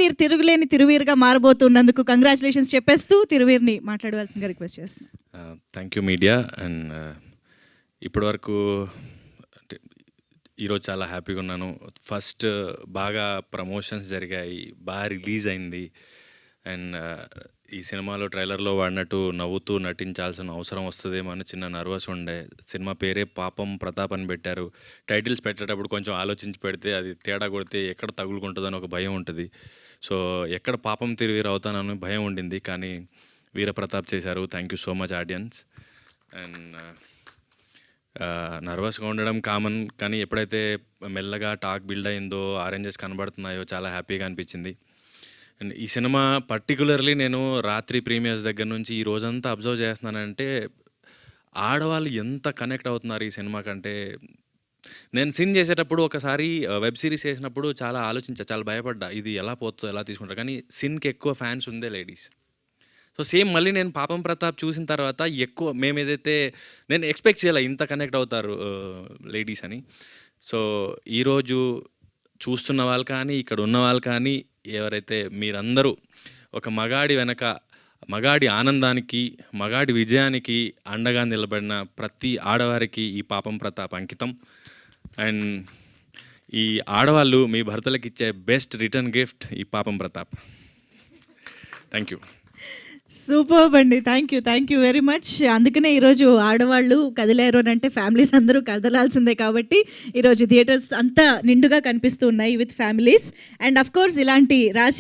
మీరు తిరుగులేని తిరువీరుగా మారబోతున్నందుకు కంగ్రాచులేషన్స్ చెప్పేస్తూ తిరువీర్ని మాట్లాడవలసిందిగా రిక్వెస్ట్ చేస్తున్నాను. Thank you media. అండ్ ఇప్పటివరకు అంటే ఈరోజు చాలా హ్యాపీగా ఉన్నాను. ఫస్ట్ బాగా ప్రమోషన్స్ జరిగాయి, బాగా రిలీజ్ అయింది. అండ్ ఈ సినిమాలో ట్రైలర్లో వాడినట్టు నవ్వుతూ నటించాల్సిన అవసరం వస్తుందేమో అని చిన్న నర్వస్ ఉండే. సినిమా పేరే పాపం ప్రతాప్ అని పెట్టారు. టైటిల్స్ పెట్టేటప్పుడు కొంచెం ఆలోచించి పెడితే అది తేడా కొడితే ఎక్కడ తగులుకుంటుందని ఒక భయం ఉంటుంది. సో ఎక్కడ పాపం తిరిగి అవుతానని భయం ఉండింది, కానీ వీరప్రతాప్ చేశారు. Thank you so much audience. And నర్వస్గా ఉండడం కామన్, కానీ ఎప్పుడైతే మెల్లగా టాక్ బిల్డ్ అయిందో, ఆరెంజెస్ కనబడుతున్నాయో చాలా హ్యాపీగా అనిపించింది. అండ్ ఈ సినిమా పర్టికులర్లీ నేను రాత్రి ప్రీమియర్స్ దగ్గర నుంచి ఈ రోజంతా అబ్జర్వ్ చేస్తున్నానంటే ఆడవాళ్ళు ఎంత కనెక్ట్ అవుతున్నారు ఈ సినిమా కంటే. నేను సీన్ చేసేటప్పుడు ఒకసారి వెబ్ సిరీస్ చేసినప్పుడు చాలా ఆలోచించా, చాలా భయపడ్డా ఇది ఎలా పోతుందో, ఎలా తీసుకుంటారు. కానీ సిన్కి ఎక్కువ ఫ్యాన్స్ ఉందే లేడీస్. సో సేమ్ మళ్ళీ నేను పాపం ప్రతాప్ చూసిన తర్వాత ఎక్కువ మేము ఏదైతే నేను ఎక్స్పెక్ట్ చేయాలి ఇంత కనెక్ట్ అవుతారు లేడీస్ అని. సో ఈరోజు చూస్తున్న వాళ్ళు కానీ ఇక్కడ ఉన్న వాళ్ళు కానీ ఎవరైతే మీరందరూ ఒక మగాడి వెనక, మగాడి ఆనందానికి, మగాడి విజయానికి అండగా నిలబడిన ప్రతి ఆడవారికి ఈ పాపం ప్రతాప్ అంకితం. అండ్ ఈ ఆడవాళ్ళు మీ భర్తలకు ఇచ్చే బెస్ట్ రిటర్న్ గిఫ్ట్ ఈ పాపం ప్రతాప్. Thank you. సూపర్బ్ అండి. Thank you very much. అందుకనే ఈరోజు ఆడవాళ్ళు కదిలేరు అని అంటే ఫ్యామిలీస్ అందరూ కదలాల్సిందే, కాబట్టి ఈరోజు థియేటర్స్ అంతా నిండుగా కనిపిస్తూ ఉన్నాయి with families. And of course ఇలాంటి రాశి